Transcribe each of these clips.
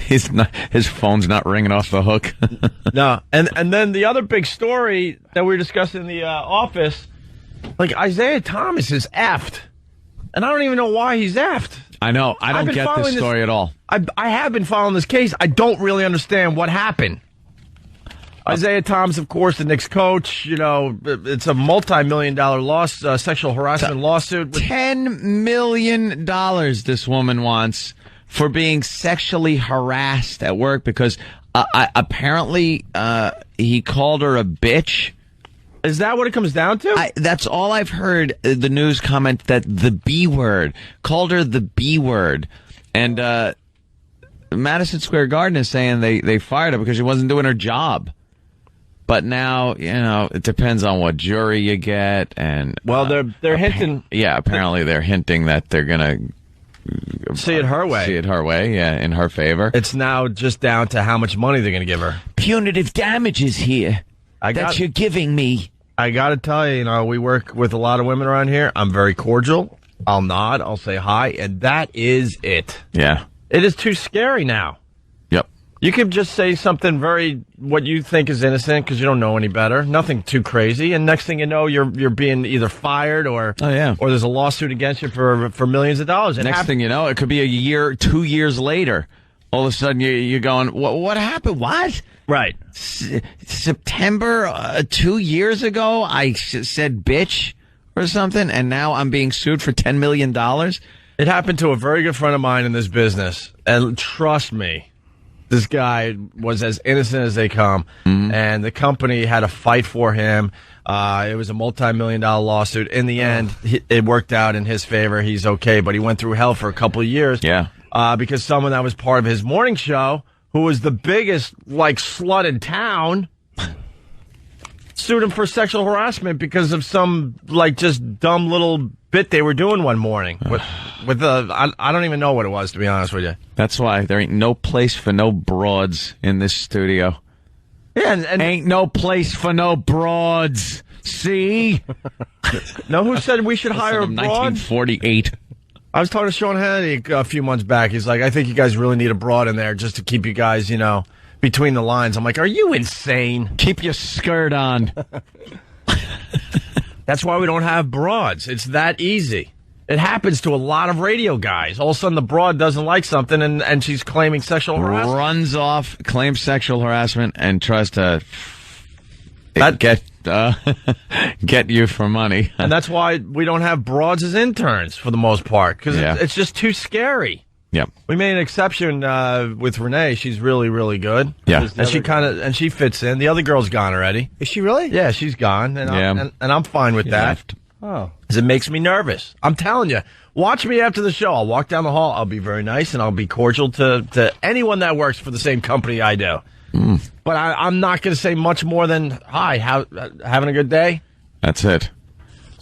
His phone's not ringing off the hook. No, and then the other big story that we were discussing in the office, like Isaiah Thomas is effed, and I don't even know why he's effed. I know. I don't get this story at all. I have been following this case. I don't really understand what happened. Isaiah Thomas, of course, the Knicks coach. You know, it's a multi-million-dollar sexual harassment lawsuit. $10 million this woman wants for being sexually harassed at work because apparently he called her a bitch. Is that what it comes down to? That's all I've heard. The news comment that the B word, called her the B word. And Madison Square Garden is saying they fired her because she wasn't doing her job. But now, you know, it depends on what jury you get. And well, they're hinting. Yeah, apparently they're hinting that they're going to see it her way. See it her way, yeah, in her favor. It's now just down to how much money they're going to give her. Punitive damages here that you're giving me. I got to tell you, you know, we work with a lot of women around here. I'm very cordial. I'll nod. I'll say hi. And that is it. Yeah. It is too scary now. Yep. You could just say something what you think is innocent because you don't know any better. Nothing too crazy. And next thing you know, you're being either fired or there's a lawsuit against you for millions of dollars. Next thing you know, it could be a year, 2 years later. All of a sudden, you're going, what happened? What? Right. September 2 years ago, I said bitch or something, and now I'm being sued for $10 million? It happened to a very good friend of mine in this business. And trust me, this guy was as innocent as they come, and the company had to fight for him. It was a multi-million-dollar lawsuit. In the end, it worked out in his favor. He's okay, but he went through hell for a couple of years. Yeah. Because someone that was part of his morning show, who was the biggest, slut in town, sued him for sexual harassment because of some, just dumb little bit they were doing one morning. I don't even know what it was, to be honest with you. That's why there ain't no place for no broads in this studio. Yeah, and ain't no place for no broads. See? Know who said we should hire a broad? 1948. I was talking to Sean Hannity a few months back. He's like, I think you guys really need a broad in there just to keep you guys, between the lines. I'm like, are you insane? Keep your skirt on. That's why we don't have broads. It's that easy. It happens to a lot of radio guys. All of a sudden, the broad doesn't like something, and she's claiming sexual harassment. Runs off, claims sexual harassment, and tries to get you for money. And that's why we don't have broads as interns for the most part, because it's just too scary. Yep. We made an exception with Renee. She's really, really good. Yeah. And she fits in. The other girl's gone already. Is she really? Yeah, she's gone, and I'm fine with that. Left. Oh. Because it makes me nervous. I'm telling you. Watch me after the show. I'll walk down the hall. I'll be very nice, and I'll be cordial to anyone that works for the same company I do. But I'm not going to say much more than, hi, having a good day? That's it.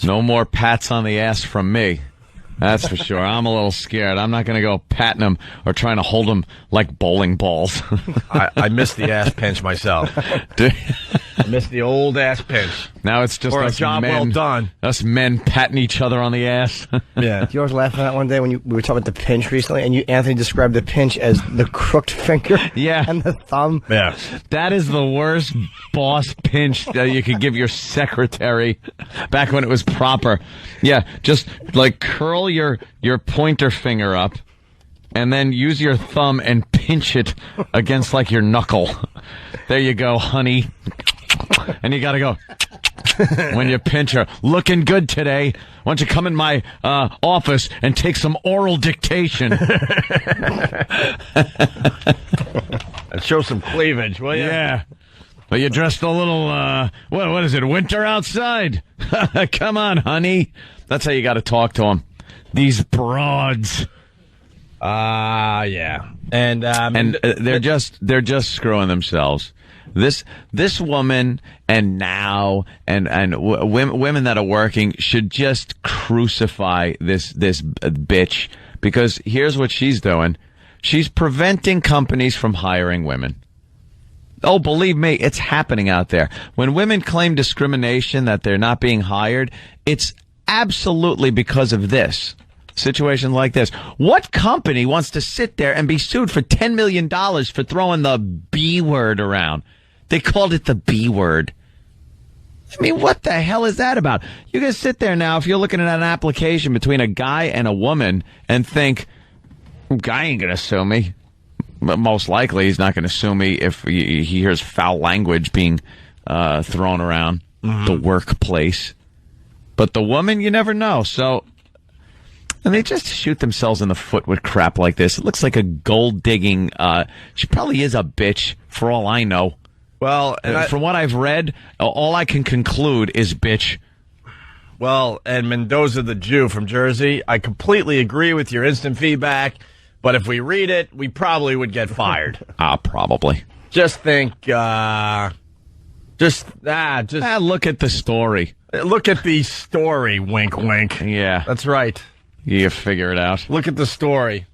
No more pats on the ass from me. That's for sure. I'm a little scared. I'm not going to go patting them or trying to hold them like bowling balls. I miss the ass pinch myself. I miss the old ass pinch. Now it's just a job well done. Us men patting each other on the ass. Yeah. You were laughing at one day when we were talking about the pinch recently, and Anthony described the pinch as the crooked finger and the thumb. Yeah. That is the worst boss pinch that you could give your secretary back when it was proper. Yeah, just curl your pointer finger up and then use your thumb and pinch it against your knuckle. There you go, honey. And you got to go when you pinch her. Looking good today. Why don't you come in my office and take some oral dictation? And show some cleavage, will you? Yeah. But you dressed a little, what is it, winter outside? Come on, honey. That's how you got to talk to them. These broads. Yeah. And they're just screwing themselves. This woman and women that are working should just crucify this bitch, because here's what she's doing. She's preventing companies from hiring women. Oh, believe me, it's happening out there. When women claim discrimination, that they're not being hired, it's absolutely because of this. situations like this. What company wants to sit there and be sued for $10 million for throwing the B word around? They called it the B word. I mean, what the hell is that about? You guys sit there now, if you're looking at an application between a guy and a woman, and think, guy ain't going to sue me. But most likely, he's not going to sue me if he hears foul language being thrown around the workplace. But the woman, you never know. So, and they just shoot themselves in the foot with crap like this. It looks like a gold-digging, she probably is a bitch, for all I know. Well, from what I've read, all I can conclude is bitch. Well, and Mendoza the Jew from Jersey, I completely agree with your instant feedback, but if we read it, we probably would get fired. Probably. Just think, look at the story. Look at the story, wink, wink. Yeah. That's right. You figure it out. Look at the story.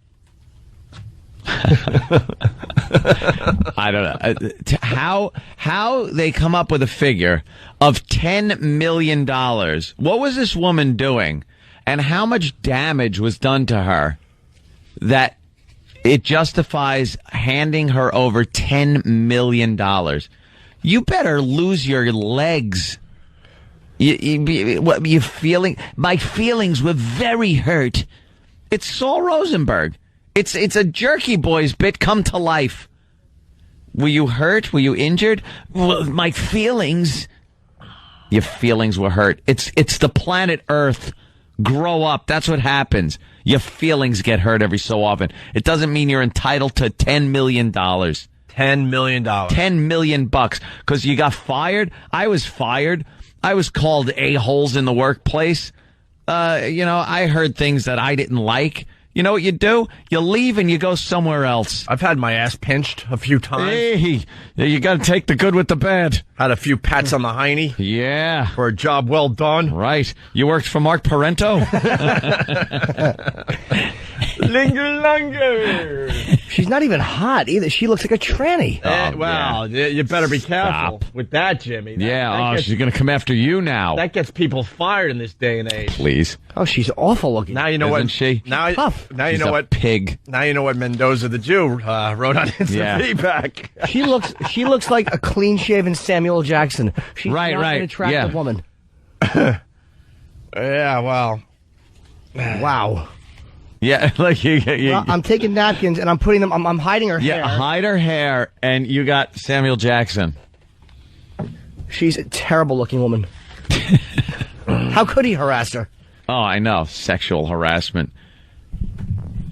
I don't know how they come up with a figure of $10 million. What was this woman doing, and how much damage was done to her that it justifies handing her over $10 million? You better lose your legs. You feeling? My feelings were very hurt. It's Saul Rosenberg. It's a Jerky Boys bit come to life. Were you hurt? Were you injured? Well, my feelings. Your feelings were hurt. It's the planet Earth. Grow up. That's what happens. Your feelings get hurt every so often. It doesn't mean you're entitled to $10 million. $10 million. $10 million bucks. Because you got fired. I was fired. I was called a-holes in the workplace. I heard things that I didn't like. You know what you do? You leave and you go somewhere else. I've had my ass pinched a few times. Hey, you got to take the good with the bad. Had a few pats on the hiney. Yeah. For a job well done. Right. You worked for Mark Parento? Linger. She's not even hot either. She looks like a tranny. You better be careful with that, Jimmy. She's going to come after you now. That gets people fired in this day and age. Please. Oh, she's awful looking. Now you know Isn't what she? Tough. Now you She's know a what pig. Now you know what Mendoza the Jew wrote on instant feedback. She looks like a clean-shaven Samuel Jackson. She's not an attractive woman. Yeah, well. Wow. Yeah, like I'm taking napkins and I'm putting them. I'm hiding her hair. Yeah, hide her hair, and you got Samuel Jackson. She's a terrible-looking woman. How could he harass her? Oh, I know, sexual harassment.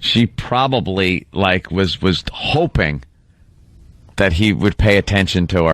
She probably was hoping that he would pay attention to her.